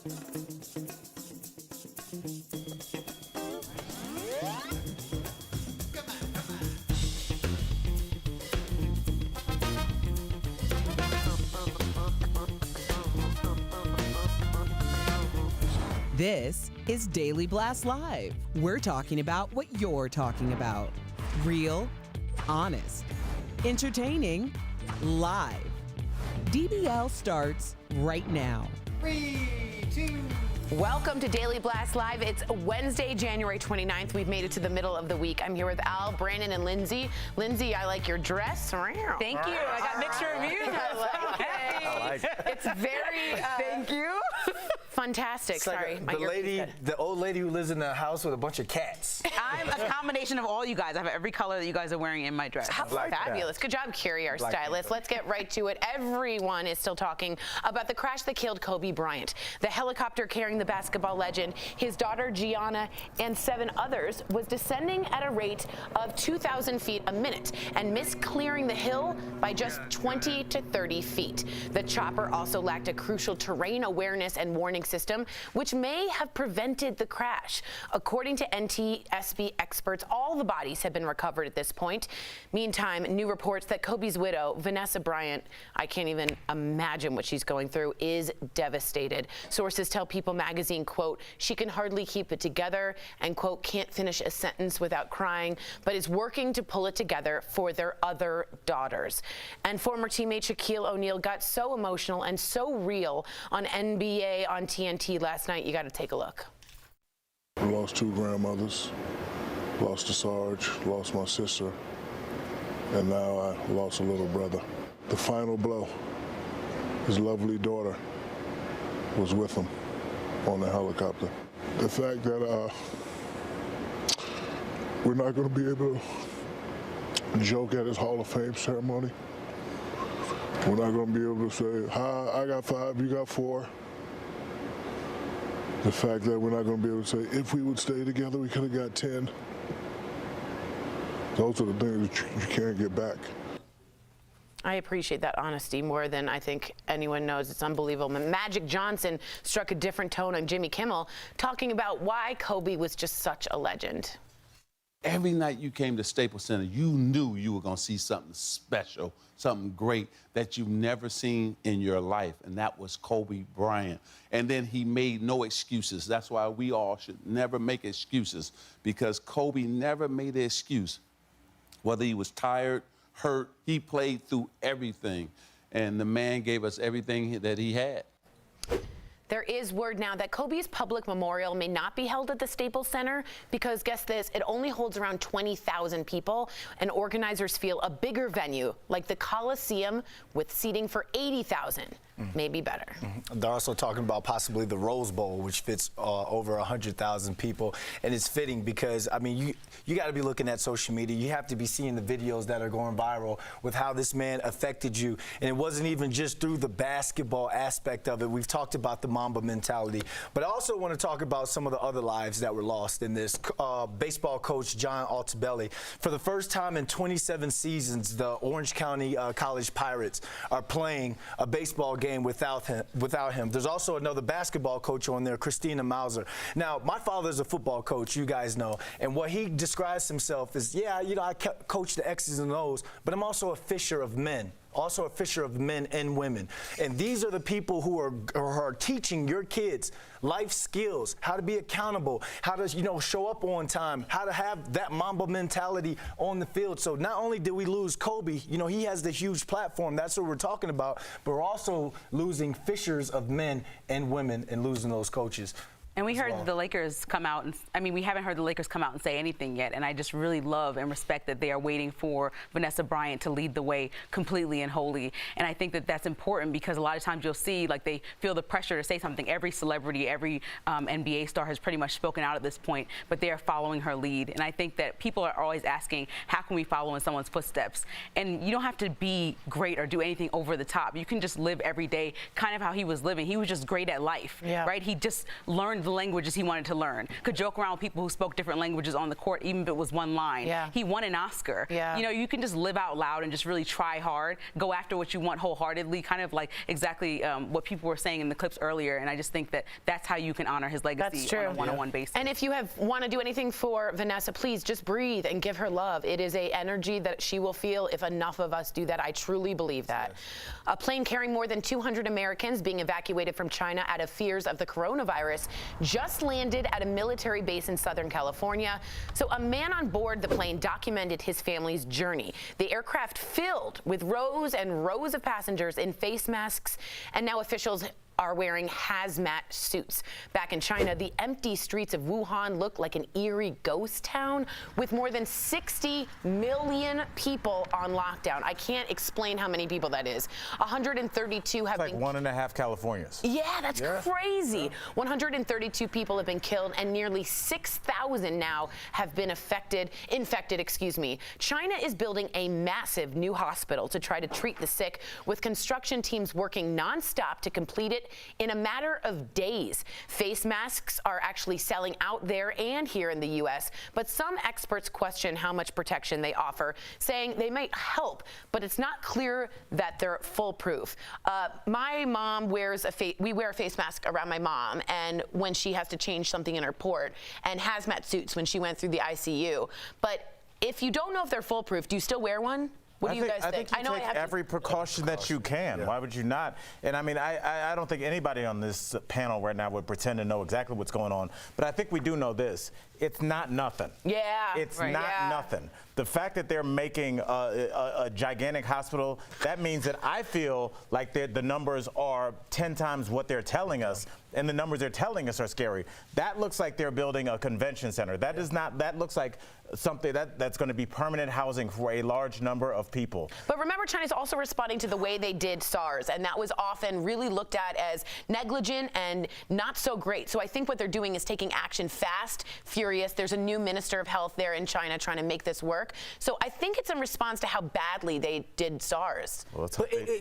This is Daily Blast Live. We're talking about what you're talking about. Real, honest, entertaining, live. DBL starts right now. 3, 2. Welcome to Daily Blast Live. It's Wednesday, January 29th. We've made it to the middle of the week. I'm here with Al, Brandon, and Lindsay. Lindsay, I like your dress. Thank you. I got mixed reviews. I like it. It's very Thank you. fantastic. It's like Sorry, the old lady who lives in a house with a bunch of cats. I'm a combination of all you guys. I have every color that you guys are wearing in my dress. How fabulous. Good job, Carrie, our stylist. Let's get right to it. Everyone is still talking about the crash that killed Kobe Bryant. The helicopter carrying the basketball legend, his daughter Gianna, and 7 others was descending at a rate of 2,000 feet a minute and missed clearing the hill by just 20 to 30 feet. The chopper also lacked a crucial terrain awareness and warning system, which may have prevented the crash. According to NTSB experts, all the bodies have been recovered at this point. Meantime, new reports that Kobe's widow, Vanessa Bryant, I can't even imagine what she's going through, is devastated. Sources tell People magazine, quote, she can hardly keep it together and, quote, can't finish a sentence without crying, but is working to pull it together for their other daughters. And former teammate Shaquille O'Neal got so emotional and so real on NBA on TNT last night. You got to take a look. I lost 2 grandmothers, lost a Sarge, lost my sister, and now I lost a little brother. The final blow, his lovely daughter was with him on the helicopter. The fact that we're not going to be able to joke at his Hall of Fame ceremony. We're not going to be able to say, hi, I got 5, you got 4. The fact that we're not going to be able to say, if we would stay together, we could have got 10. Those are the things that you can't get back. I appreciate that honesty more than I think anyone knows. It's unbelievable. Magic Johnson struck a different tone on Jimmy Kimmel, talking about why Kobe was just such a legend. Every night you came to Staples Center, you knew you were going to see something special, something great that you've never seen in your life, and that was Kobe Bryant. And then he made no excuses. That's why we all should never make excuses, because Kobe never made an excuse. Whether he was tired, hurt, he played through everything, and the man gave us everything that he had. There is word now that Kobe's public memorial may not be held at the Staples Center because, guess this, it only holds around 20,000 people, and organizers feel a bigger venue like the Coliseum with seating for 80,000 may be better. They're also talking about possibly the Rose Bowl, which fits over 100,000 people, and it's fitting because, I mean, you got to be looking at social media. You have to be seeing the videos that are going viral with how this man affected you, and it wasn't even just through the basketball aspect of it. We've talked about the Mamba mentality, but I also want to talk about some of the other lives that were lost in this. Baseball coach John Altobelli, for the first time in 27 seasons, the Orange County College Pirates are playing a baseball game without him. There's also another basketball coach on there, Christina Mauser. Now, my father's a football coach, you guys know, and what he describes himself is, yeah, you know, I coach the X's and O's, but I'm also a fisher of men. Also a fisher of men and women. And these are the people who are teaching your kids life skills, how to be accountable, how to, you know, show up on time, how to have that Mamba mentality on the field. So not only did we lose Kobe, you know, he has the huge platform, that's what we're talking about, but we're also losing fishers of men and women and losing those coaches. And we heard the Lakers come out, and I mean, we haven't heard the Lakers come out and say anything yet, and I just really love and respect that they are waiting for Vanessa Bryant to lead the way completely and wholly. And I think that that's important because a lot of times you'll see, like, they feel the pressure to say something. Every celebrity, every NBA star has pretty much spoken out at this point, but they are following her lead. And I think that people are always asking, how can we follow in someone's footsteps? And you don't have to be great or do anything over the top. You can just live every day kind of how he was living. He was just great at life, right? He just learned the languages he wanted to learn. Could joke around with people who spoke different languages on the court, even if it was one line. Yeah. He won an Oscar. Yeah. You know, you can just live out loud and just really try hard, go after what you want wholeheartedly, kind of like exactly what people were saying in the clips earlier. And I just think that that's how you can honor his legacy on a one-on-one basis. And if you want to do anything for Vanessa, please just breathe and give her love. It is a energy that she will feel if enough of us do that. I truly believe that. Yes. A plane carrying more than 200 Americans being evacuated from China out of fears of the coronavirus just landed at a military base in Southern California. So a man on board the plane documented his family's journey. The aircraft filled with rows and rows of passengers in face masks, and now officials are wearing hazmat suits. Back in China, the empty streets of Wuhan look like an eerie ghost town with more than 60 million people on lockdown. I can't explain how many people that is. 132 have been... Like 1.5 Californias. Yeah, that's crazy. Yeah. 132 people have been killed and nearly 6,000 now have been infected. China is building a massive new hospital to try to treat the sick, with construction teams working nonstop to complete it in a matter of days. Face masks are actually selling out there and here in the U.S., but some experts question how much protection they offer, saying they might help, but it's not clear that they're foolproof. My mom wears we wear a face mask around my mom, and when she has to change something in her port, and hazmat suits when she went through the ICU. But if you don't know if they're foolproof, do you still wear one? What do you guys think? I think you take every precaution that you can. Yeah. Why would you not? And I mean, I don't think anybody on this panel right now would pretend to know exactly what's going on. But I think we do know this. It's not nothing. Yeah. It's not nothing. The fact that they're making a gigantic hospital, that means that I feel like the numbers are 10 times what they're telling us, and the numbers they're telling us are scary. That looks like they're building a convention center. That is not. That looks like something that's going to be permanent housing for a large number of people. But remember, China's also responding to the way they did SARS, and that was often really looked at as negligent and not so great. So I think what they're doing is taking action fast, furious. There's a new minister of health there in China trying to make this work. So I think it's in response to how badly they did SARS. Well,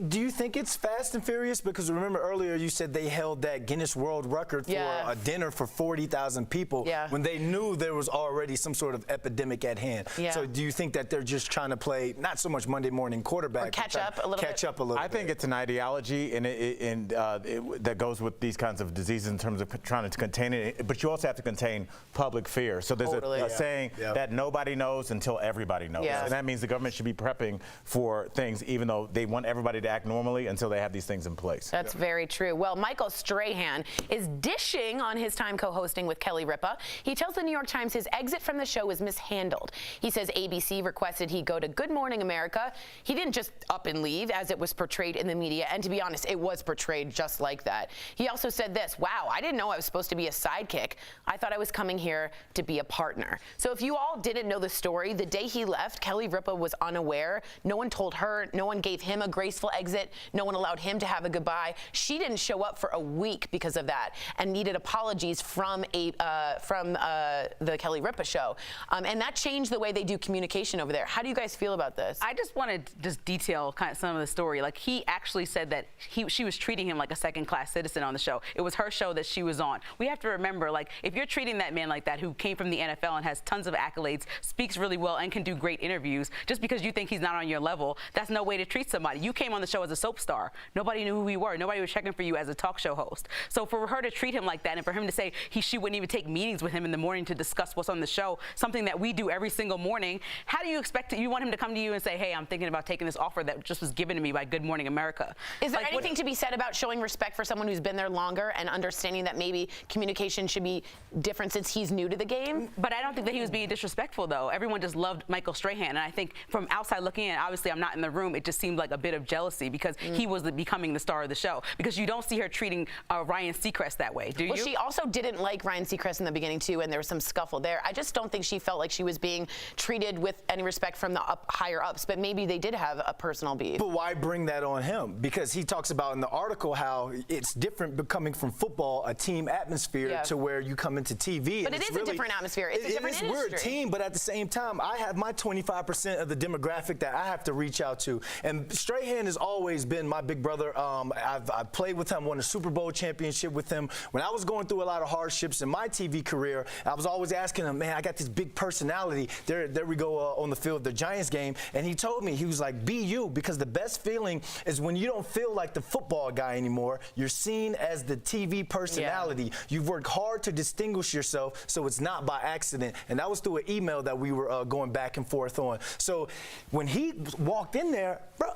do you think it's fast and furious? Because remember earlier you said they held that Guinness World Record for a dinner for 40,000 people when they knew there was already some sort of epidemic at hand. So do you think that they're just trying to play not so much Monday morning quarterback, or catch up a little bit? I think it's an ideology, and that goes with these kinds of diseases in terms of trying to contain it. But you also have to contain public fear. So there's a saying that nobody knows until everybody knows. And that means the government should be prepping for things, even though they want everybody to act normally until they have these things in place. That's very true. Well, Michael Strahan is dishing on his time co-hosting with Kelly Ripa. He tells the New York Times his exit from the show was mishandled. He says ABC requested he go to Good Morning America. He didn't just up and leave, as it was portrayed in the media. And to be honest, it was portrayed just like that. He also said this: "Wow, I didn't know I was supposed to be a sidekick. I thought I was coming here to be a partner." So if you all didn't know the story, the day he left, Kelly Ripa was unaware. No one told her. No one gave him a graceful exit. No one allowed him to have a goodbye. She didn't show up for a week because of that, and needed apologies from the Kelly Ripa show. And that changed the way they do communication over there. How do you guys feel about this? I just want to just detail kind of some of the story. Like, he actually said that she was treating him like a second-class citizen on the show. It was her show that she was on. We have to remember, like, if you're treating that man like that, who came from the NFL and has tons of accolades, speaks really well, and can do great interviews, just because you think he's not on your level, that's no way to treat somebody. You came on the show as a soap star. Nobody knew who you were. Nobody was checking for you as a talk show host. So for her to treat him like that, and for him to say she wouldn't even take meetings with him in the morning to discuss what's on the show, something that we do every single morning, how do you expect you want him to come to you and say, "Hey, I'm thinking about taking this offer that just was given to me by Good Morning America"? Is there anything to be said about showing respect for someone who's been there longer and understanding that maybe communication should be different since he's new to the game? But I don't think that he was being disrespectful, though. Everyone just loved Michael Strahan, and I think from outside looking in, obviously I'm not in the room, it just seemed like a bit of jealousy because he was becoming the star of the show. Because you don't see her treating Ryan Seacrest that way, do you? Well, she also didn't like Ryan Seacrest in the beginning, too, and there was some scuffle there. I just don't think she felt like she was being treated with any respect from the higher-ups, but maybe they did have a personal beef. But why bring that on him? Because he talks about in the article how it's different coming from football, a team atmosphere, to where you come into TV. But it is a different atmosphere. It's a different industry. We're a team, but at the same time, I have have my 25% of the demographic that I have to reach out to. And Strahan has always been my big brother. I've played with him, won a Super Bowl championship with him. When I was going through a lot of hardships in my TV career, I was always asking him, man, I got this big personality. There we go on the field, the Giants game. And he told me, he was like, be you, because the best feeling is when you don't feel like the football guy anymore. You're seen as the TV personality. Yeah. You've worked hard to distinguish yourself, so it's not by accident. And that was through an email that we were going back and forth on. So when he walked in there, bro,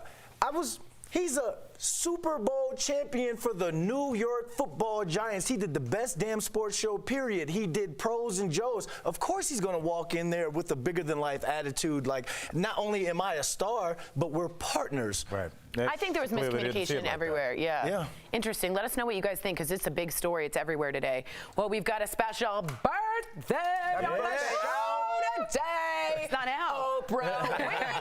he's a Super Bowl champion for the New York Football Giants. He did the best damn sports show, period. He did Pros and Joes. Of course he's going to walk in there with a bigger-than-life attitude. Like, not only am I a star, but we're partners. Right. I think there was miscommunication everywhere. Yeah. Interesting. Let us know what you guys think, because it's a big story. It's everywhere today. Well, we've got a special birthday on the show today. It's not out. Oprah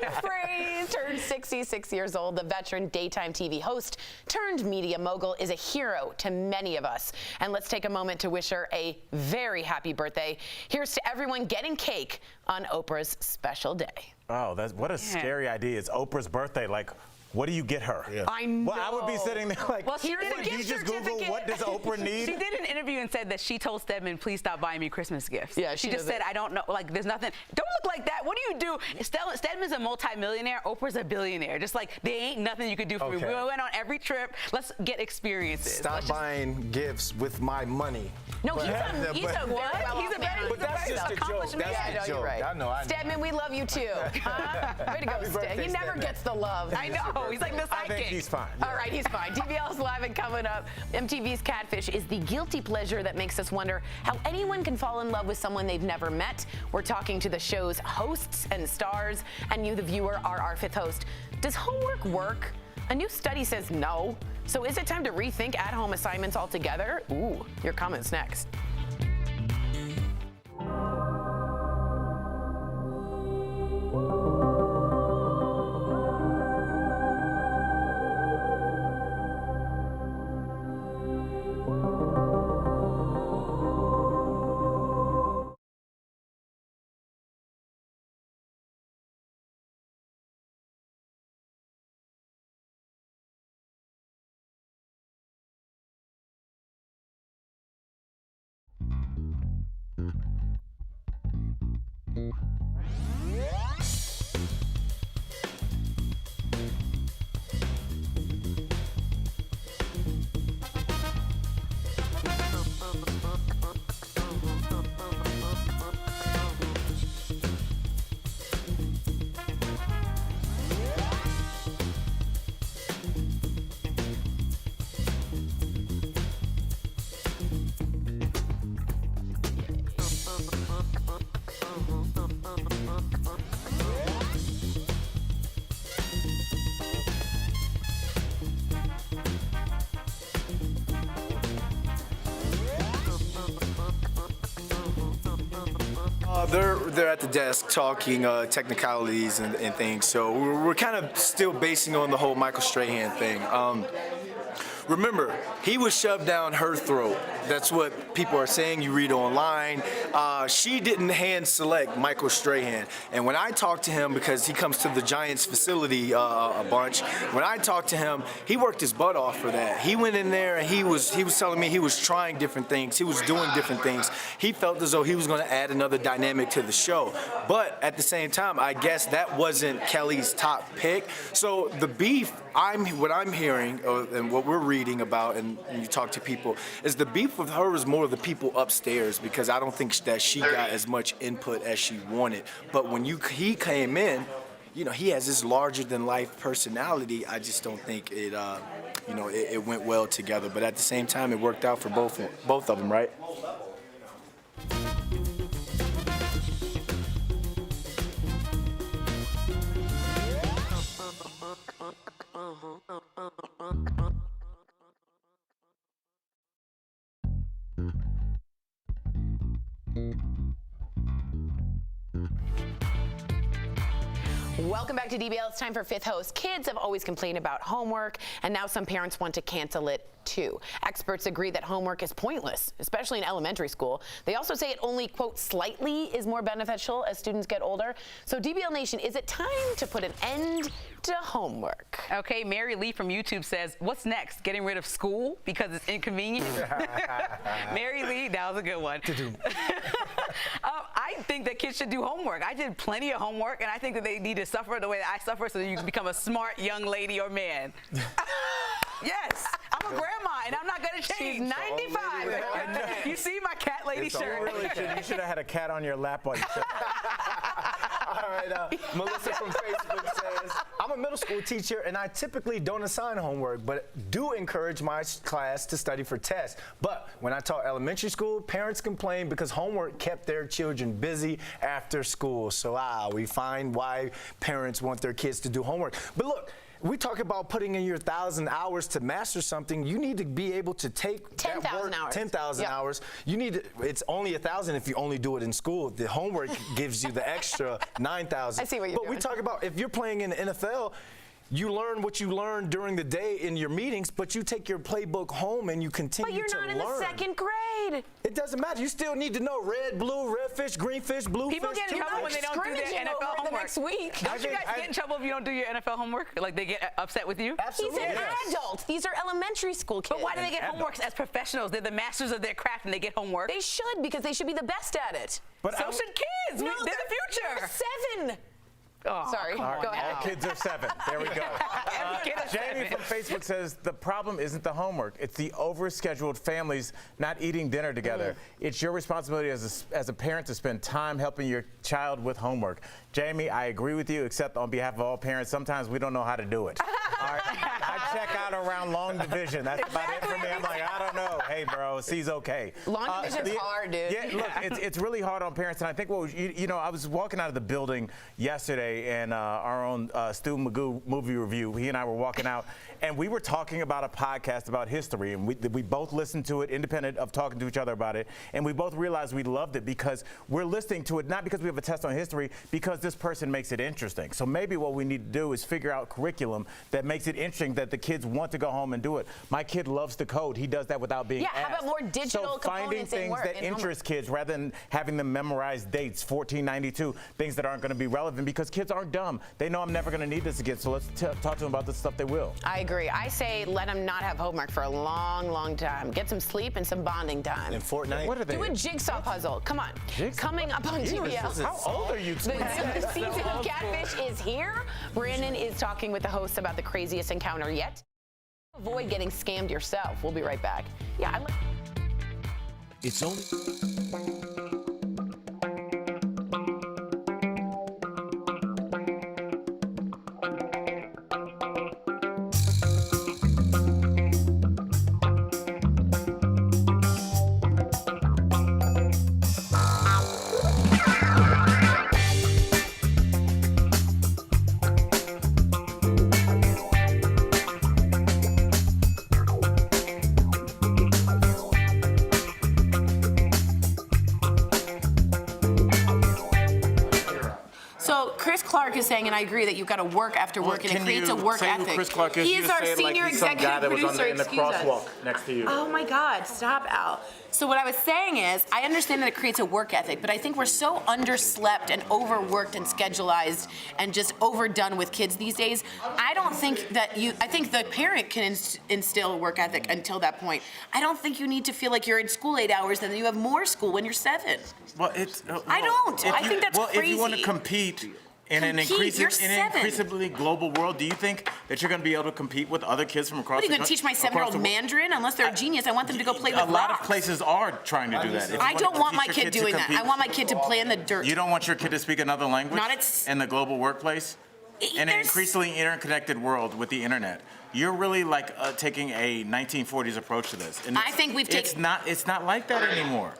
Winfrey turned 66 years old. The veteran daytime TV host turned media mogul is a hero to many of us. And let's take a moment to wish her a very happy birthday. Here's to everyone getting cake on Oprah's special day. Oh, what a scary idea. It's Oprah's birthday. Like, what do you get her? Yeah. I know. Well, I would be sitting there like, well, she did a did you just Google what does Oprah need? She did an interview and said that she told Stedman, please stop buying me Christmas gifts. Yeah, she just said, I don't know, like, there's nothing. Don't look like that. What do you do? Stedman's a multi-millionaire. Oprah's a billionaire. Just like, there ain't nothing you could do for me. We went on every trip. Let's get experiences. Stop buying gifts with my money. No, he's a He's a very But that's just a joke. That's a joke. Right. I know. Stedman, we love you too. Way to go, Stedman. He never gets the love. I know. He's like the sidekick. I think he's fine. All right, he's fine. DBL's live and coming up. MTV's Catfish is the guilty pleasure that makes us wonder how anyone can fall in love with someone they've never met. We're talking to the show's hosts and stars, and you, the viewer, are our fifth host. Does homework work? A new study says no. So is it time to rethink at-home assignments altogether? Ooh, your comments next. They're at the desk talking technicalities and things. So we're kind of still basing on the whole Michael Strahan thing. Remember, he was shoved down her throat. That's what people are saying. You read online. She didn't hand select Michael Strahan. And when I talked to him, because he comes to the Giants facility a bunch, when I talked to him, he worked his butt off for that. He went in there and he was telling me he was trying different things. He was doing different things. He felt as though he was going to add another dynamic to the show. But at the same time, I guess that wasn't Kelly's top pick. So the beef, what I'm hearing and what we're reading about, and you talk to people, is the beef with her is more of the people upstairs, because I don't think that she got as much input as she wanted. But when he came in, you know, he has this larger than life personality. I just don't think it, you know, it went well together. But at the same time, it worked out for both of them, right? Welcome back to DBL. It's time for Fifth Host. Kids have always complained about homework, and now some parents want to cancel it too. Experts agree that homework is pointless, especially in elementary school. They also say it only, quote, slightly is more beneficial as students get older. So DBL Nation, is it time to put an end to homework? Okay, Mary Lee from YouTube says, what's next? Getting rid of school because it's inconvenient? Mary Lee, that was a good one. I think that kids should do homework. I did plenty of homework, and I think that they need to suffer the way that I suffer so that you can become a smart young lady or man. Yes, I'm a grandma, and I'm not going to change. She's 95. You see my cat lady shirt. You should have had a cat on your lap while you said All right, Melissa from Facebook says, I'm a middle school teacher and I typically don't assign homework, but do encourage my class to study for tests. But when I taught elementary school, parents complained because homework kept their children busy after school. So we find why parents want their kids to do homework. But look, we talk about putting in your 1,000 hours to master something. You need to be able to take 10,000 hours. 10,000 hours. You need to, it's only 1,000 if you only do it in school. The homework gives you the extra 9,000. I see what you're doing. But we talk about if you're playing in the NFL, you learn what you learn during the day in your meetings, but you take your playbook home and you continue to learn. But you're not in the second grade. It doesn't matter. You still need to know red, blue, red fish, green fish, blue People fish. get in trouble when they don't do their NFL homework. Next week. Don't you guys get in trouble if you don't do your NFL homework? Like they get upset with you? Absolutely. He's an adult. These are elementary school kids. But why do they get homework as professionals? They're the masters of their craft and they get homework. They should, because they should be the best at it. But so should kids. No, they're the future. They're 7. Oh, Sorry, go ahead. all kids are 7. There we go. Jamie from Facebook says the problem isn't the homework. It's the overscheduled families not eating dinner together. It's your responsibility as a parent to spend time helping your child with homework. Jamie, I agree with you, except on behalf of all parents, sometimes we don't know how to do it. All right? I check out around long division. That's about it for me. I'm like, I don't know. Hey, bro, C's okay. Long division's hard, dude. Yeah, look, it's really hard on parents. And I think I was walking out of the building yesterday, and our own Stu Magoo movie review, he and I were walking out, and we were talking about a podcast about history, and we both listened to it independent of talking to each other about it, and we both realized we loved it because we're listening to it not because we have a test on history, because this person makes it interesting. So maybe what we need to do is figure out curriculum that makes it interesting that the kids want to go home and do it. My kid loves to code. He does that without being asked. How about more digital so finding components in things work, that interest kids rather than having them memorize dates, 1492, things that aren't going to be relevant because kids aren't dumb. They know I'm never going to need this again, so let's talk to them about the stuff they will. I agree. I say let them not have homework for a long, long time. Get some sleep and some bonding time. In Fortnite? What are they? Do a jigsaw puzzle. Come on. Coming up on DBL. How old are you? The season of Catfish is here. Brandon is talking with the hosts about the craziest encounter yet. Avoid getting scammed yourself. We'll be right back. It's only... Clark is saying, and I agree, that you've got to work after work, and it creates a work ethic. Chris Clark is? He is our senior executive producer. In the crosswalk next to you. Oh my God! Stop, Al. So what I was saying is, I understand that it creates a work ethic, but I think we're so underslept and overworked and schedulized and just overdone with kids these days. I don't think that I think the parent can instill a work ethic until that point. I don't think you need to feel like you're in school 8 hours and then you have more school when you're 7. Well, it's. I don't. I think that's crazy. Well, if you want to compete in an increasingly global world, do you think that you're going to be able to compete with other kids from across the country? What, are you going to teach my 7-year-old Mandarin? Unless they're a genius, I want them to go play with rocks. A lot of places are trying to do that. I don't want my kid doing that. I want my kid to play in the dirt. You don't want your kid to speak another language in the global workplace? In an increasingly interconnected world with the internet. You're really like taking a 1940s approach to this. And I think we've taken... It's not like that anymore.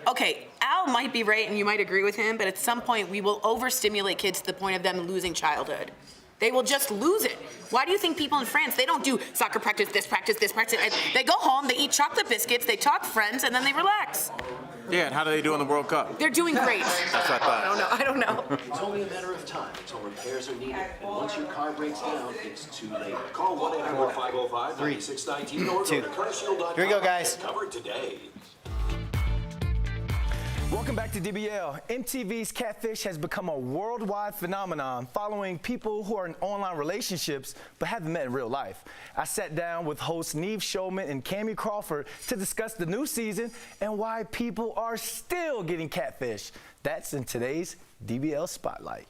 Okay, Al might be right and you might agree with him, but at some point we will overstimulate kids to the point of them losing childhood. They will just lose it. Why do you think people in France, they don't do soccer practice, this practice, this practice? They go home, they eat chocolate biscuits, they talk friends, and then they relax. Yeah, and how do they do in the World Cup? They're doing great. That's what I thought. I don't know. It's only a matter of time until repairs are needed. And once your car breaks down, it's too late. Call 1-800-505-9619 or go to carshield.com. Here we go, guys. Covered today. Welcome back to DBL. MTV's Catfish has become a worldwide phenomenon following people who are in online relationships but haven't met in real life. I sat down with hosts Neve Showman and Cammie Crawford to discuss the new season and why people are still getting catfish. That's in today's DBL Spotlight.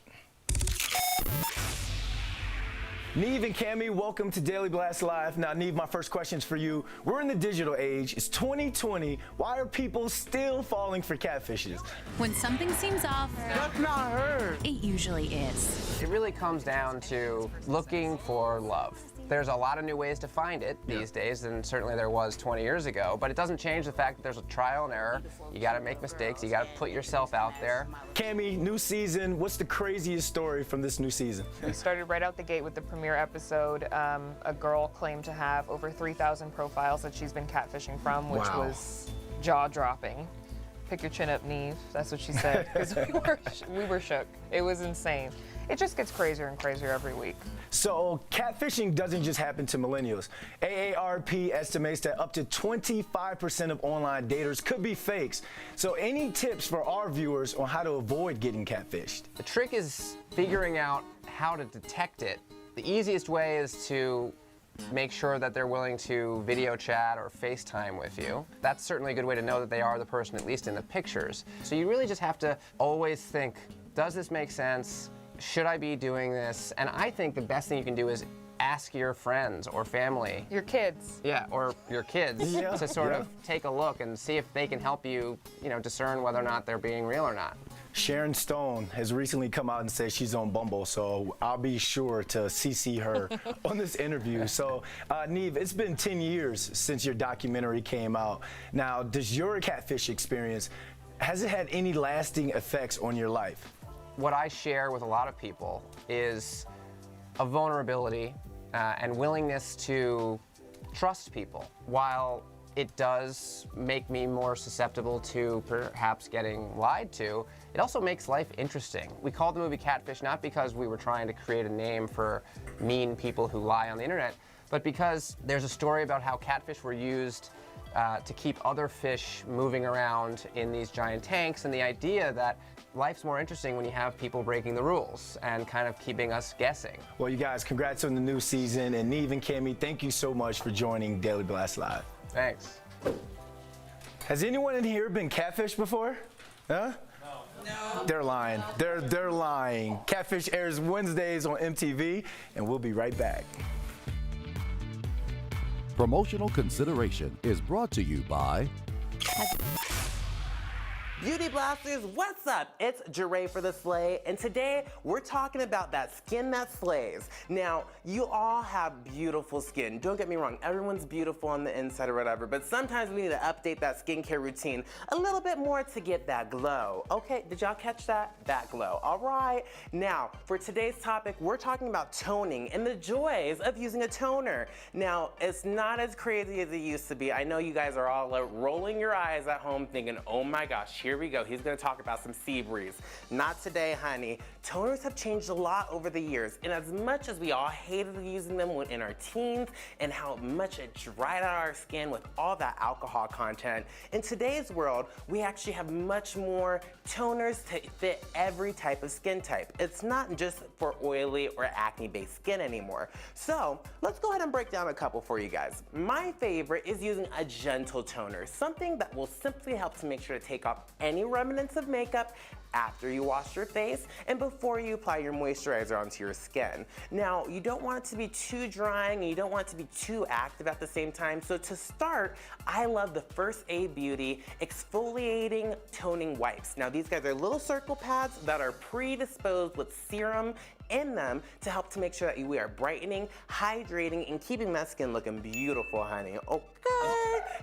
Neve and Cammie, welcome to Daily Blast Live. Now, Neve, my first question is for you. We're in the digital age. It's 2020. Why are people still falling for catfishes? When something seems off, That's not her. it usually is. It really comes down to looking for love. There's a lot of new ways to find it these days, and certainly there was 20 years ago, but it doesn't change the fact that there's a trial and error. You gotta make mistakes, you gotta put yourself out there. Cammie, new season. What's the craziest story from this new season? We started right out the gate with the premiere episode. A girl claimed to have over 3,000 profiles that she's been catfishing from, which was jaw-dropping. Pick your chin up, Neve. That's what she said, because we were shook. It was insane. It just gets crazier and crazier every week. So catfishing doesn't just happen to millennials. AARP estimates that up to 25% of online daters could be fakes. So any tips for our viewers on how to avoid getting catfished? The trick is figuring out how to detect it. The easiest way is to make sure that they're willing to video chat or FaceTime with you. That's certainly a good way to know that they are the person, at least in the pictures. So you really just have to always think, does this make sense? Should I be doing this? And I think the best thing you can do is ask your friends or family. Your kids. Yeah, or your kids to sort of take a look and see if they can help you, discern whether or not they're being real or not. Sharon Stone has recently come out and said she's on Bumble, so I'll be sure to CC her on this interview. So, Neve, it's been 10 years since your documentary came out. Now, does your catfish experience, has it had any lasting effects on your life? What I share with a lot of people is a vulnerability and willingness to trust people. While it does make me more susceptible to perhaps getting lied to, it also makes life interesting. We called the movie Catfish not because we were trying to create a name for mean people who lie on the internet, but because there's a story about how catfish were used to keep other fish moving around in these giant tanks, and the idea that life's more interesting when you have people breaking the rules and kind of keeping us guessing. Well, you guys, congrats on the new season, and Neve and Cammie, thank you so much for joining Daily Blast Live. Thanks. Has anyone in here been catfished before? Huh? No. They're lying. They're lying. Catfish airs Wednesdays on MTV, and we'll be right back. Promotional consideration is brought to you by Beauty Blasters, what's up? It's Jeray for the Slay, and today we're talking about that skin that slays. Now, you all have beautiful skin. Don't get me wrong, everyone's beautiful on the inside or whatever, but sometimes we need to update that skincare routine a little bit more to get that glow. Okay, did y'all catch that? That glow. All right. Now, for today's topic, we're talking about toning and the joys of using a toner. Now, it's not as crazy as it used to be. I know you guys are all rolling your eyes at home thinking, oh my gosh, here we go. He's gonna talk about some sea breeze. Not today, honey. Toners have changed a lot over the years, and as much as we all hated using them when in our teens and how much it dried out our skin with all that alcohol content, in today's world, we actually have much more toners to fit every type of skin type. It's not just for oily or acne-based skin anymore. So let's go ahead and break down a couple for you guys. My favorite is using a gentle toner, something that will simply help to make sure to take off any remnants of makeup after you wash your face and before you apply your moisturizer onto your skin. Now, you don't want it to be too drying and you don't want it to be too active at the same time. So to start, I love the First Aid Beauty Exfoliating Toning Wipes. Now, these guys are little circle pads that are predisposed with serum in them to help to make sure that we are brightening, hydrating, and keeping that skin looking beautiful, honey. Okay.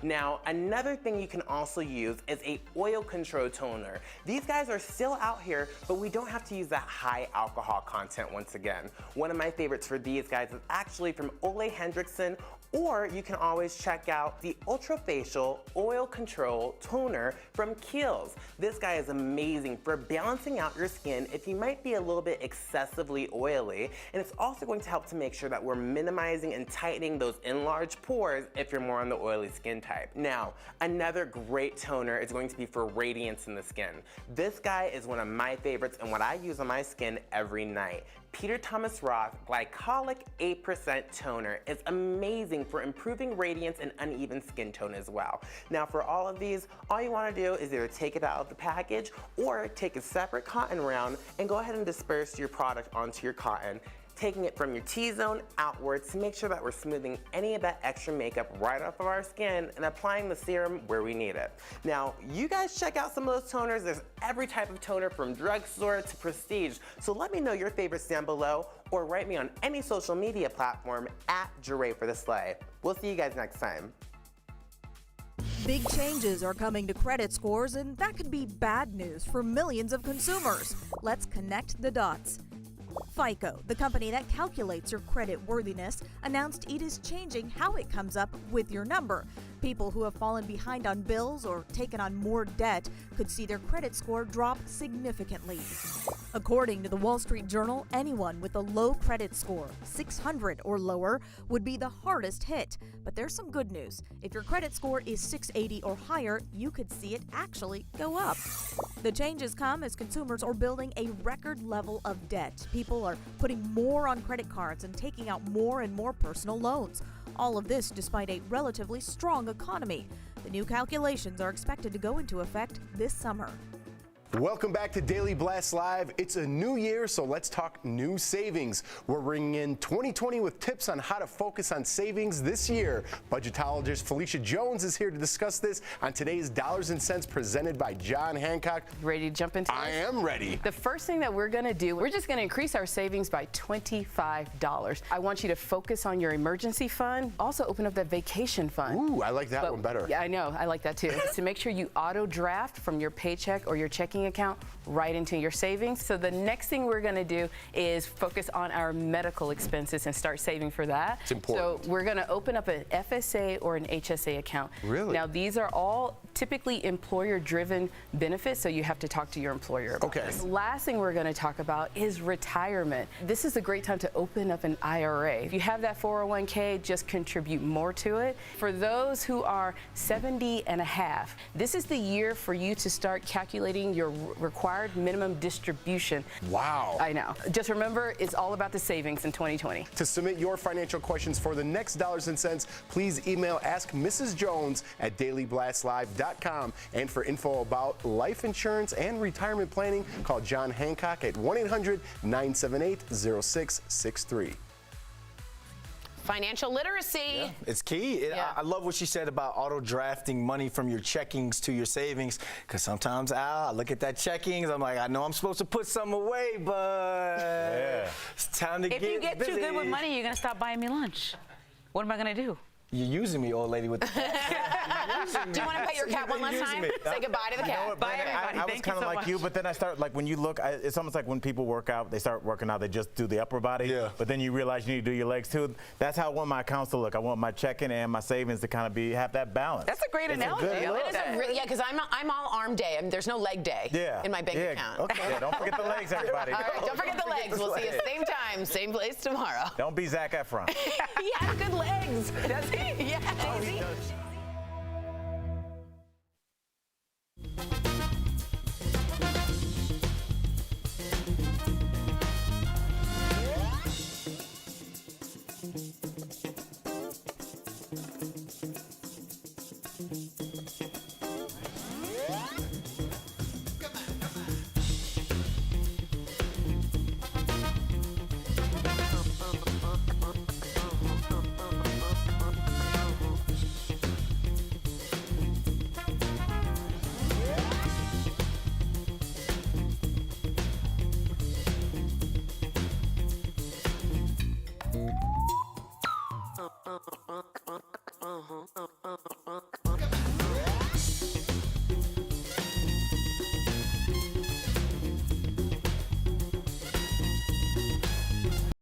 Now, another thing you can also use is a oil control toner. These guys are still out here, but we don't have to use that high alcohol content once again. One of my favorites for these guys is actually from Ole Hendrickson Or you can always check out the Ultra Facial Oil Control Toner from Kiehl's. This guy is amazing for balancing out your skin if you might be a little bit excessively oily, and it's also going to help to make sure that we're minimizing and tightening those enlarged pores if you're more on the oily skin type. Now, another great toner is going to be for radiance in the skin. This guy is one of my favorites and what I use on my skin every night. Peter Thomas Roth Glycolic 8% Toner is amazing for improving radiance and uneven skin tone as well. Now for all of these, all you want to do is either take it out of the package or take a separate cotton round and go ahead and disperse your product onto your cotton, taking it from your T-zone outwards to make sure that we're smoothing any of that extra makeup right off of our skin and applying the serum where we need it. Now, you guys check out some of those toners. There's every type of toner from drugstore to prestige. So let me know your favorites down below or write me on any social media platform at Jure for the Slay. We'll see you guys next time. Big changes are coming to credit scores, and that could be bad news for millions of consumers. Let's connect the dots. FICO, the company that calculates your credit worthiness, announced it is changing how it comes up with your number. People who have fallen behind on bills or taken on more debt could see their credit score drop significantly. According to the Wall Street Journal, anyone with a low credit score, 600 or lower, would be the hardest hit. But there's some good news. If your credit score is 680 or higher, you could see it actually go up. The changes come as consumers are building a record level of debt. People are putting more on credit cards and taking out more and more personal loans. All of this despite a relatively strong economy. The new calculations are expected to go into effect this summer. Welcome back to Daily Blast Live. It's a new year, so let's talk new savings. We're bringing in 2020 with tips on how to focus on savings this year. Budgetologist Felicia Jones is here to discuss this on today's Dollars and Cents presented by John Hancock. Ready to jump into this? I am ready. The first thing that we're going to do, we're just going to increase our savings by $25. I want you to focus on your emergency fund. Also open up that vacation fund. Ooh, I like that one better. Yeah, I know. I like that too. To make sure you auto draft from your paycheck or your checking account right into your savings. So the next thing we're going to do is focus on our medical expenses and start saving for that. It's important. So we're going to open up an FSA or an HSA account. Really? Now these are all typically employer-driven benefits, so you have to talk to your employer about this. The last thing we're going to talk about is retirement. This is a great time to open up an IRA. If you have that 401k, just contribute more to it. For those who are 70 and a half, this is the year for you to start calculating your required minimum distribution. Wow. I know. Just remember, it's all about the savings in 2020. To submit your financial questions for the next Dollars and Cents, please email askmrsjones@dailyblastlive.com. And for info about life insurance and retirement planning, call John Hancock at 1-800-978-0663. Financial literacy. Yeah, it's key. I love what she said about auto drafting money from your checkings to your savings, because sometimes I look at that checkings, I'm like, I know I'm supposed to put some away, but it's time to get busy. If you get too good with money, you're going to stop buying me lunch. What am I going to do? You're using me, old lady, with the Do you want to pet your cat one last time? Say goodbye to the cat. Bye, everybody. I was kind of like you, but then I start, like, when you look, it's almost like when people work out, they start working out, they just do the upper body, but then you realize you need to do your legs too. That's how I want my accounts to look. I want my checking and my savings to kind of have that balance. That's a great analogy. Yeah, because I'm all arm day. I mean, there's no leg day in my bank account. Okay. Yeah, don't forget the legs, everybody. All right, don't forget the legs. We'll see you same time, same place tomorrow. Don't be Zac Efron. He has good legs. Does he? Yeah. Oh, he does.